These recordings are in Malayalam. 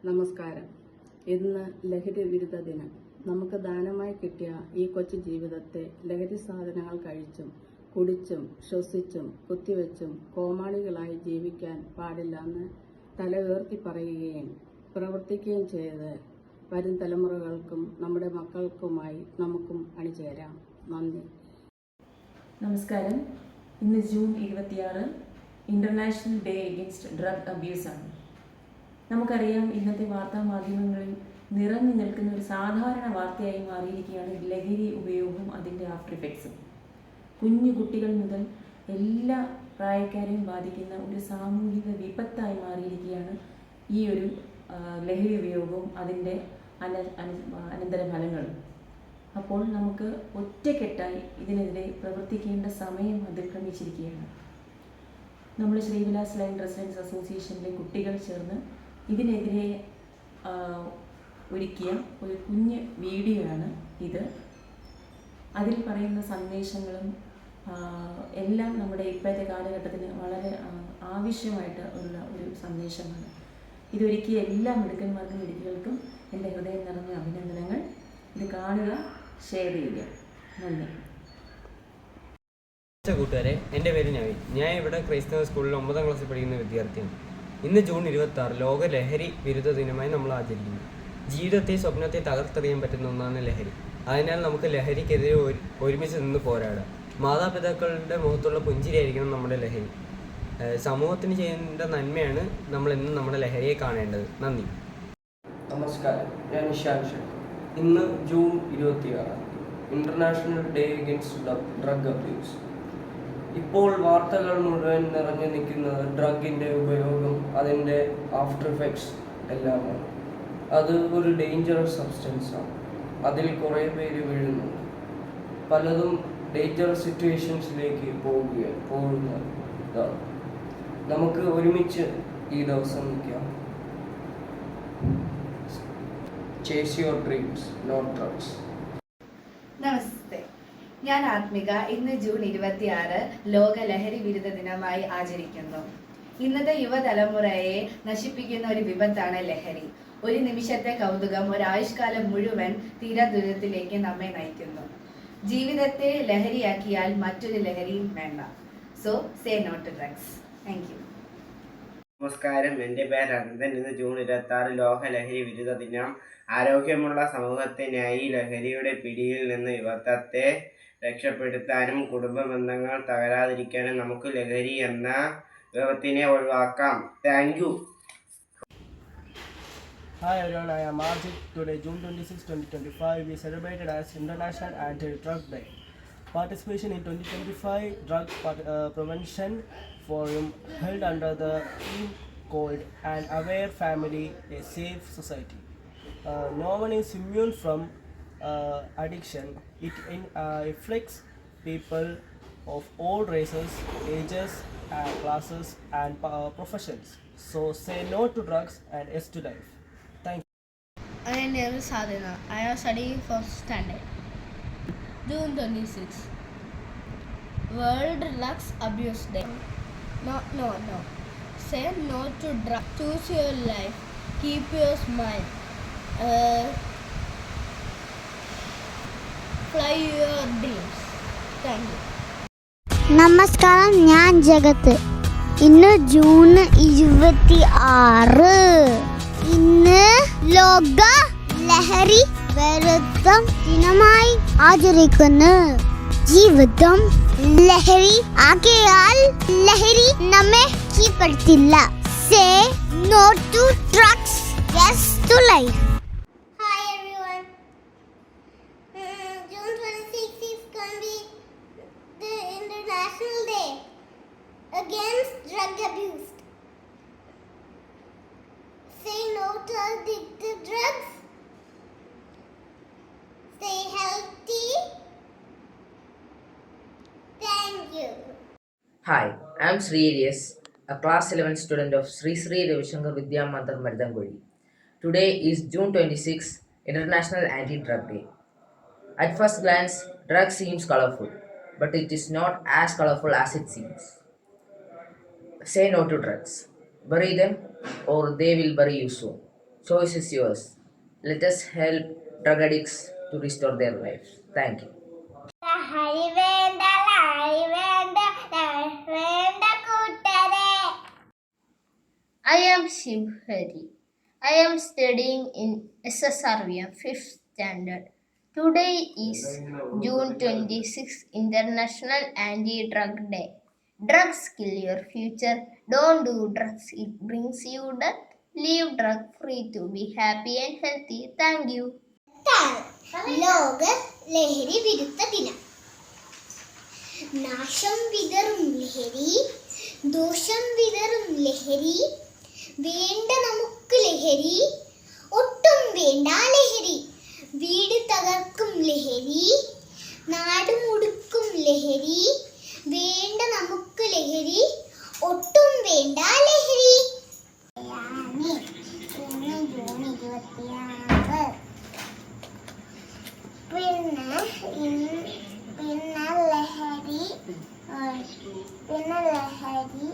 നമസ്കാരം. ഇന്ന് ലഹരി വിരുദ്ധ ദിനം. നമുക്ക് ദാനമായി കിട്ടിയ ഈ കൊച്ചു ജീവിതത്തെ ലഹരി സാധനങ്ങൾ കഴിച്ചും കുടിച്ചും ശ്വസിച്ചും കുത്തിവെച്ചും കോമാളികളായി ജീവിക്കാൻ പാടില്ലെന്ന് തല ഉയർത്തി പറയുകയും പ്രവർത്തിക്കുകയും ചെയ്ത് വരും തലമുറകൾക്കും നമ്മുടെ മക്കൾക്കുമായി നമുക്കും അണിചേരാം. നന്ദി. നമസ്കാരം. ഇന്ന് June 26 international day against drug abuse ആണ്. നമുക്കറിയാം, ഇന്നത്തെ വാർത്താ മാധ്യമങ്ങളിൽ നിറഞ്ഞു നിൽക്കുന്ന ഒരു സാധാരണ വാർത്തയായി മാറിയിരിക്കുകയാണ് ലഹരി ഉപയോഗവും അതിൻ്റെ ആഫ്റ്റർ ഇഫക്ട്സും. കുഞ്ഞു കുട്ടികൾ മുതൽ എല്ലാ പ്രായക്കാരെയും ബാധിക്കുന്ന ഒരു സാമൂഹിക വിപത്തായി മാറിയിരിക്കുകയാണ് ഈ ഒരു ലഹരി ഉപയോഗവും അതിൻ്റെ അനന്തരഫലങ്ങളും. അപ്പോൾ നമുക്ക് ഒറ്റക്കെട്ടായി ഇതിനെതിരെ പ്രവർത്തിക്കേണ്ട സമയം അതിക്രമിച്ചിരിക്കുകയാണ്. നമ്മൾ ശ്രീവിലാസ് ലൈൻ റെസിഡൻസ് അസോസിയേഷനിലെ കുട്ടികൾ ചേർന്ന് ഇതിനെതിരെ ഒരുക്കിയ ഒരു കുഞ്ഞ് വീഡിയോ ആണ് ഇത്. അതിൽ പറയുന്ന സന്ദേശങ്ങളും എല്ലാം നമ്മുടെ ഇപ്പോഴത്തെ കാലഘട്ടത്തിന് വളരെ ആവശ്യമായിട്ട് ഉള്ള ഒരു സന്ദേശമാണ്. ഇതൊരുക്കിയ എല്ലാ മിടുക്കന്മാർക്കും മിടുക്കികൾക്കും എൻ്റെ ഹൃദയം നിറഞ്ഞ അഭിനന്ദനങ്ങൾ. ഇത് കാണുക, ഷെയർ ചെയ്യുക. നന്ദി. കൂട്ടുകാരെ, എൻ്റെ പേര് നവീൻ. ഞാൻ ഇവിടെ ക്രൈസ്തവ സ്കൂളിൽ 9ാം ക്ലാസ്സിൽ പഠിക്കുന്ന വിദ്യാർത്ഥിയാണ്. ഇന്ന് ജൂൺ 26 ലോക ലഹരി വിരുദ്ധ ദിനമായി നമ്മൾ ആചരിക്കുന്നു. ജീവിതത്തെ സ്വപ്നത്തെ തകർത്തെറിയാൻ പറ്റുന്ന ഒന്നാണ് ലഹരി. അതിനാൽ നമുക്ക് ലഹരിക്കെതിരെ ഒരുമിച്ച് നിന്ന് പോരാടാം. മാതാപിതാക്കളുടെ മുഖത്തുള്ള പുഞ്ചിരിയായിരിക്കണം നമ്മുടെ ലഹരി. സമൂഹത്തിന് ചെയ്യേണ്ട നന്മയാണ് നമ്മളെന്നും നമ്മുടെ ലഹരിയെ കാണേണ്ടത്. നന്ദി. നമസ്കാരം, ഞാൻ നിശാന്ത്. ഇന്ന് June 26 international day against drug abuse. ഇപ്പോൾ വാർത്തകൾ മുഴുവൻ നിറഞ്ഞു നിൽക്കുന്നത് ഡ്രഗിൻ്റെ ഉപയോഗം, അതിൻ്റെ ആഫ്റ്റർ ഇഫക്ട്സ് എല്ലാമാണ്. അത് ഒരു ഡേഞ്ചറസ് സബ്സ്റ്റൻസാണ്. അതിൽ കുറേ പേര് വീഴുന്നുണ്ട്. പലതും ഡേഞ്ചറസ് സിറ്റുവേഷൻസിലേക്ക് പോകുന്നതാണ്. നമുക്ക് ഒരുമിച്ച് ഈ ദിവസം നിൽക്കാം. Chase your dreams, not drugs. നമസ്തേ, ഞാൻ ആത്മിക. ഇന്ന് ജൂൺ 26 ലോക ലഹരി വിരുദ്ധ ദിനമായി ആചരിക്കുന്നു. ഇന്നത്തെ യുവതലമുറയെ നശിപ്പിക്കുന്ന ഒരു വിപത്താണ് ലഹരി. ഒരു നിമിഷത്തെ കൗതുകം ഒരായുഷ്കാലം മുഴുവൻ തീരാദുരിതത്തിലേക്ക് നമ്മെ നയിക്കുന്നു. ജീവിതത്തെ ലഹരിയാക്കിയാൽ മറ്റൊരു ലഹരിയും വേണ്ട. So say no to drugs. Thank you. നമസ്കാരം, എൻ്റെ പേര് അനന്തൻ. ഇന്ന് ജൂൺ 26 ലോക ലഹരി വിരുദ്ധ ദിനം. ആരോഗ്യമുള്ള സമൂഹത്തിനായി ലഹരിയുടെ പിടിയിൽ നിന്ന് യുവത്വത്തെ രക്ഷപ്പെടുത്താനും കുടുംബ ബന്ധങ്ങൾ തകരാതിരിക്കാനും നമുക്ക് ലഹരി എന്ന വിപത്തിനെ ഒഴിവാക്കാം. Thank you. Hi everyone, I am Arjit. Today, June 26, 2025, we celebrated as International Anti-Drug Day. Participation in 2025 Drug Prevention Forum held under the theme called An Aware Family, a Safe Society. No one is immune from addiction. It afflicts people of all races, ages, classes and professions. So say no to drugs and yes to life. Thank you. My name is Sadhana. I am studying 4th standard. June 26. World Drugs Abuse Day. No. Say no to drugs. Choose your life. Keep your smile. Fly your dreams. Thank you. നമസ്കാരം, ഞാൻ ജഗത്ത്. ഇന്ന് ജൂൺ 26. ഇന്ന് ലോക ലഹരി വിരുദ്ധ ദിനമായി ആചരിക്കുന്നു. ജീവിതം ലഹരി ആക്കിയാൽ ലഹരി നമ്മെ കീഴ്പ്പെടുത്തില്ല. Say no to drugs, yes to life. Hi everyone. June 26 is going to be the International Day against drug abuse. Say no to addictive drugs. Stay healthy. Thank you. Hi, I am Sri Elias, a class 11 student of Sri Sri Ravishankar Vidya Mandir Maridangoli. Today is June 26, International Anti-Drug Day. At first glance, drugs seems colorful, but it is not as colorful as it seems. Say no to drugs. Bury them or they will bury you soon. Choice is yours. Let us help drug addicts to restore their lives. Thank you. ലഹരി വേണ്ട ലഹരി വേണ്ട ലഹരി വേണ്ട കൂട്ടരെ. I am Shivhari. I am studying in SSRVM 5th standard. Today is June 26, International Anti-Drug Day. Drugs kill your future. Don't do drugs. It brings you death. Leave drug free to be happy and healthy. Thank you. ലോക ലഹരി വിരുദ്ധ ദിനം. നാശം വിതറും ലഹരി, ദോഷം വിതറും ലഹരി, വേണ്ട നമുക്ക് ലഹരി, ഒട്ടും വേണ്ട ലഹരി, വീട് തകർക്കും ലഹരി, നാട് മുടുക്കും ലഹരി, വേണ്ട നമുക്ക് ലഹരി, ഒട്ടും വേണ്ട ലഹരി. ഇന്ന് ജൂൺ 26. പിന്നെ ലഹരി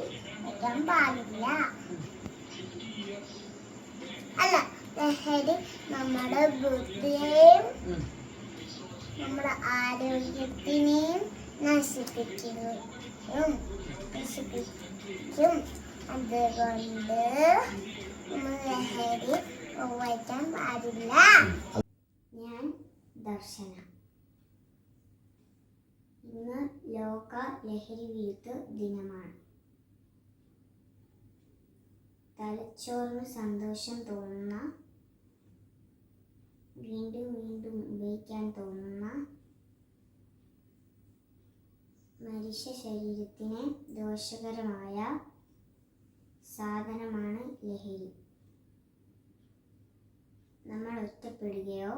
വയ്ക്കാൻ പാടില്ല. അല്ല, ലഹരി നമ്മുടെ ബുദ്ധിയെയും നമ്മുടെ ആരോഗ്യത്തിനെയും നശിപ്പിക്കും. അതുകൊണ്ട് നമ്മൾ ലഹരി വയ്ക്കാൻ പാടില്ല. ഞാൻ ദർശന. ഇന്ന് ലോക ലഹരി വിരുദ്ധ ദിനമാണ്. തലച്ചോറിന് സന്തോഷം തോന്നുന്ന, വീണ്ടും വീണ്ടും ഉപയോഗിക്കാൻ തോന്നുന്ന, മനുഷ്യ ശരീരത്തിന് ദോഷകരമായ സാധനമാണ് ലഹരി. നമ്മൾ ഒറ്റപ്പെടുകയോ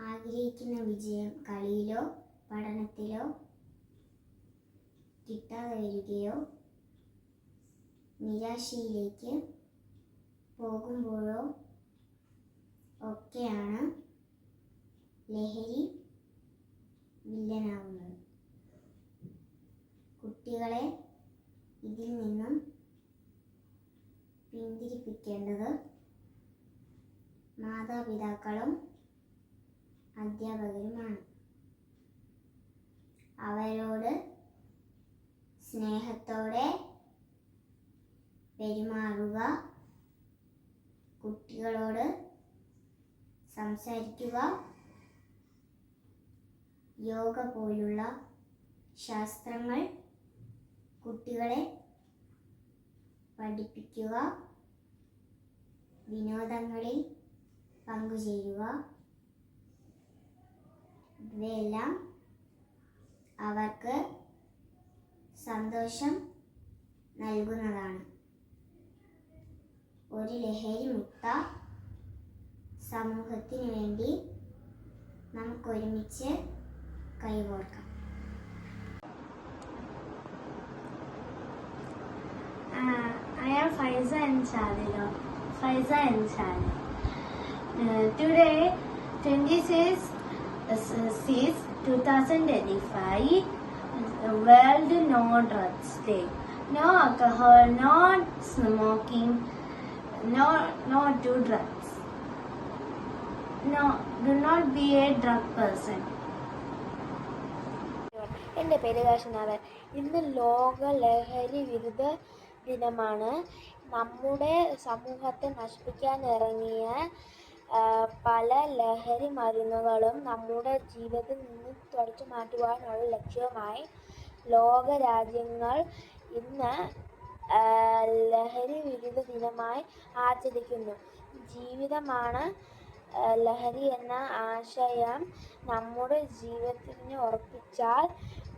ആഗ്രഹിക്കുന്ന വിജയം കളിയിലോ പഠനത്തിലോ കിട്ടാതെ വരികയോ നിരാശയിലേക്ക് പോകുമ്പോഴോ ഒക്കെയാണ് ലഹരി വില്ലനാവുന്നത്. കുട്ടികളെ ഇതിൽ നിന്നും പിന്തിരിപ്പിക്കേണ്ടത് മാതാപിതാക്കളും അധ്യാപകരുമാണ്. അവരോട് സ്നേഹത്തോടെ പെരുമാറുക, കുട്ടികളോട് സംസാരിക്കുക, യോഗ പോലുള്ള ശാസ്ത്രങ്ങൾ കുട്ടികളെ പഠിപ്പിക്കുക, വിനോദങ്ങളിൽ പങ്കുചേരുക. ഇവയെല്ലാം അവർക്ക് സന്തോഷം നൽകുന്നതാണ്. ഒരു ലഹരി മുക്ത സമൂഹത്തിനു വേണ്ടി നമുക്കൊരുമിച്ച് കൈകോർക്കാം. I am Faiza Ansari. Today, 26/6/2025, World No Drugs Day. No alcohol, no smoking, no to drugs. No, do not be a drug person. എൻ്റെ പേര് ദർശനാഥൻ. ഇന്ന് ലോക ലഹരി വിരുദ്ധ ദിനമാണ്. നമ്മുടെ സമൂഹത്തെ നശിപ്പിക്കാൻ ഇറങ്ങിയ പല ലഹരി മരുന്നുകളും നമ്മുടെ ജീവിതത്തിൽ നിന്ന് തുടച്ചു മാറ്റുവാനുള്ള ലക്ഷ്യവുമായി ലോകരാജ്യങ്ങൾ ഇന്ന് ലഹരി വിരുദ്ധ ദിനമായി ആചരിക്കുന്നു. ജീവിതമാണ് ലഹരി എന്ന ആശയം നമ്മുടെ ജീവിതത്തിന് ഉറപ്പിച്ചാൽ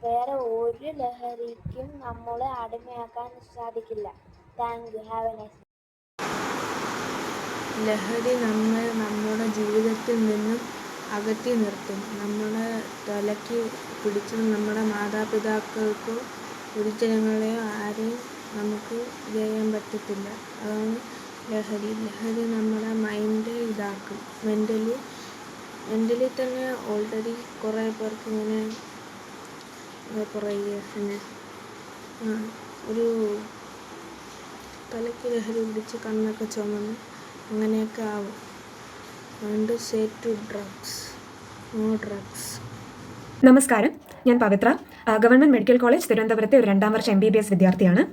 വേറെ ഒരു ലഹരിക്കും നമ്മളെ അടിമയാക്കാൻ സാധിക്കില്ല. Thank you. Have A nice. ലഹരി നമ്മെ നമ്മുടെ ജീവിതത്തിൽ നിന്നും അകറ്റി നിർത്തും. നമ്മുടെ തലയ്ക്ക് പിടിച്ച് നമ്മുടെ മാതാപിതാക്കൾക്കോ ഗുരുജനങ്ങളെയോ ആരെയും നമുക്ക് ചെയ്യാൻ പറ്റത്തില്ല. അതാണ് ലഹരി. ലഹരി നമ്മുടെ മൈൻഡ് ഇതാക്കും. മെൻ്റലി തന്നെ ഓൾറെഡി കുറേ പേർക്ക് ഇങ്ങനെ കുറേ ഇയേഴ്സിന് ഒരു തലയ്ക്ക് ലഹരി പിടിച്ച് കണ്ണൊക്കെ ചുമന്ന് അങ്ങനെയൊക്കെ ആവും. അതുകൊണ്ട് say to drugs, no drugs. നമസ്കാരം, ഞാൻ പവിത്ര, ഗവൺമെൻറ് മെഡിക്കൽ കോളേജ് തിരുവനന്തപുരത്തെ ഒരു 2ാം വർഷ MBBS വിദ്യാർത്ഥിയാണ്.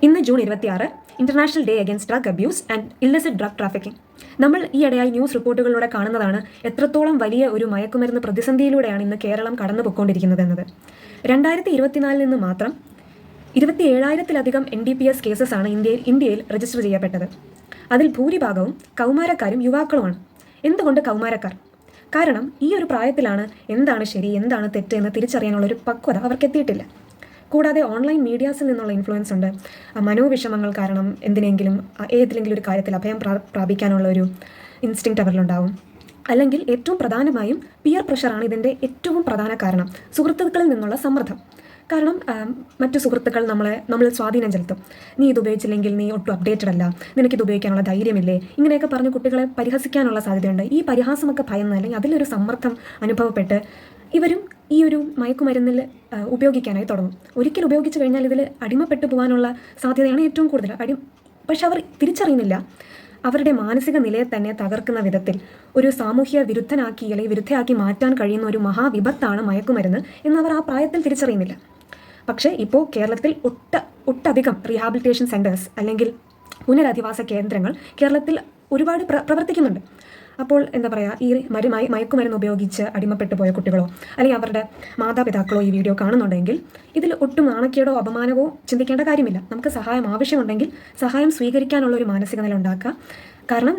ഇന്ന് June 26 international day against drug abuse and illicit drug trafficking. നമ്മൾ ഈയിടെയായി ന്യൂസ് റിപ്പോർട്ടുകളിലൂടെ കാണുന്നതാണ് എത്രത്തോളം വലിയ ഒരു മയക്കുമരുന്ന് പ്രതിസന്ധിയിലൂടെയാണ് ഇന്ന് കേരളം കടന്നു പൊയ്ക്കൊണ്ടിരിക്കുന്നത് എന്നത്. 2024 നിന്ന് മാത്രം 27,000-ലധികം NDPS കേസസാണ് ഇന്ത്യയിൽ രജിസ്റ്റർ ചെയ്യപ്പെട്ടത്. അതിൽ ഭൂരിഭാഗവും കൗമാരക്കാരും യുവാക്കളുമാണ്. എന്തുകൊണ്ട് കൗമാരക്കാർ? കാരണം ഈ ഒരു പ്രായത്തിലാണ് എന്താണ് ശരി എന്താണ് തെറ്റ് എന്ന് തിരിച്ചറിയാനുള്ളൊരു പക്വത അവർക്ക് എത്തിയിട്ടില്ല. കൂടാതെ ഓൺലൈൻ മീഡിയാസിൽ നിന്നുള്ള ഇൻഫ്ലുവൻസ് ഉണ്ട്. മനോവിഷമങ്ങൾ കാരണം ഏതെങ്കിലും ഒരു കാര്യത്തിൽ അഭയം പ്രാപിക്കാനുള്ള ഒരു ഇൻസ്റ്റിങ്ക്റ്റ് അവരിലുണ്ടാവും. അല്ലെങ്കിൽ ഏറ്റവും പ്രധാനമായും പിയർ പ്രഷറാണ് ഇതിൻ്റെ ഏറ്റവും പ്രധാന കാരണം. സുഹൃത്തുക്കളിൽ നിന്നുള്ള സമ്മർദ്ദം കാരണം മറ്റു സുഹൃത്തുക്കൾ നമ്മളിൽ സ്വാധീനം ചെലുത്തും. നീ ഇത് ഉപയോഗിച്ചില്ലെങ്കിൽ നീ ഒട്ടും അപ്ഡേറ്റഡ് അല്ല, നിനക്കിത് ഉപയോഗിക്കാനുള്ള ധൈര്യമില്ലേ, ഇങ്ങനെയൊക്കെ പറഞ്ഞ് കുട്ടികളെ പരിഹസിക്കാനുള്ള സാധ്യതയുണ്ട്. ഈ പരിഹാസമൊക്കെ ഭയന്ന് അല്ലെങ്കിൽ അതിലൊരു സമ്മർദ്ദം അനുഭവപ്പെട്ട് ഇവരും ഈ ഒരു മയക്കുമരുന്നിൽ ഉപയോഗിക്കാനായി തുടങ്ങും. ഒരിക്കൽ ഉപയോഗിച്ച് കഴിഞ്ഞാൽ ഇതിൽ അടിമപ്പെട്ടു പോകാനുള്ള സാധ്യതയാണ് ഏറ്റവും കൂടുതൽ. പക്ഷെ അവർ തിരിച്ചറിയുന്നില്ല അവരുടെ മാനസിക നിലയെ തന്നെ തകർക്കുന്ന വിധത്തിൽ ഒരു സാമൂഹ്യ വിരുദ്ധനാക്കി അല്ലെങ്കിൽ വിരുദ്ധയാക്കി മാറ്റാൻ കഴിയുന്ന ഒരു മഹാവിപത്താണ് മയക്കുമരുന്ന് എന്നവർ ആ പ്രായത്തിൽ തിരിച്ചറിയുന്നില്ല. പക്ഷേ ഇപ്പോൾ കേരളത്തിൽ ഒട്ടധികം റീഹാബിലിറ്റേഷൻ സെൻറ്റേഴ്സ് അല്ലെങ്കിൽ പുനരധിവാസ കേന്ദ്രങ്ങൾ കേരളത്തിൽ ഒരുപാട് പ്രവർത്തിക്കുന്നുണ്ട്. അപ്പോൾ എന്താ പറയുക, ഈ മയക്കുമരുന്ന് ഉപയോഗിച്ച് അടിമപ്പെട്ടു പോയ കുട്ടികളോ അല്ലെങ്കിൽ അവരുടെ മാതാപിതാക്കളോ ഈ വീഡിയോ കാണുന്നുണ്ടെങ്കിൽ ഇതിൽ ഒട്ടും നാണക്കേടോ അപമാനമോ ചിന്തിക്കേണ്ട കാര്യമില്ല. നമുക്ക് സഹായം ആവശ്യമുണ്ടെങ്കിൽ സഹായം സ്വീകരിക്കാനുള്ള ഒരു മാനസിക നില ഉണ്ടാക്കുക. കാരണം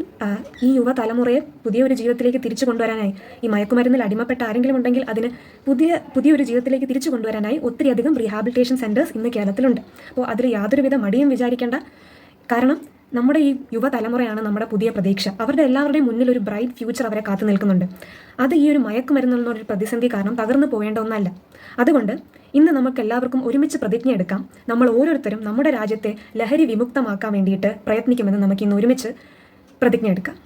ഈ യുവതലമുറയെ പുതിയൊരു ജീവിതത്തിലേക്ക് തിരിച്ചു കൊണ്ടുവരാനായി, ഈ മയക്കുമരുന്നിൽ അടിമപ്പെട്ട ആരെങ്കിലും ഉണ്ടെങ്കിൽ അതിന് പുതിയൊരു ജീവിതത്തിലേക്ക് തിരിച്ചു കൊണ്ടുവരാനായി ഒത്തിരിയധികം റീഹാബിലിറ്റേഷൻ സെൻറ്റേഴ്സ് ഇന്ന് കേരളത്തിലുണ്ട്. അപ്പോൾ അതിൽ യാതൊരുവിധ മടിയും വിചാരിക്കേണ്ട. കാരണം നമ്മുടെ ഈ യുവതലമുറയാണ് നമ്മുടെ പുതിയ പ്രതീക്ഷ. അവരുടെ എല്ലാവരുടെയും മുന്നിൽ ഒരു ബ്രൈറ്റ് ഫ്യൂച്ചർ അവരെ കാത്തു നിൽക്കുന്നുണ്ട്. അത് ഈ ഒരു മയക്കുമരുന്നുള്ള പ്രതിസന്ധി കാരണം തകർന്നു പോകേണ്ട ഒന്നല്ല. അതുകൊണ്ട് ഇന്ന് നമുക്ക് എല്ലാവർക്കും ഒരുമിച്ച് പ്രതിജ്ഞ എടുക്കാം. നമ്മൾ ഓരോരുത്തരും നമ്മുടെ രാജ്യത്തെ ലഹരി വിമുക്തമാക്കാൻ വേണ്ടിയിട്ട് പ്രയത്നിക്കുമെന്ന് നമുക്ക് ഇന്ന് ഒരുമിച്ച് പ്രതിജ്ഞ എടുക്കാം.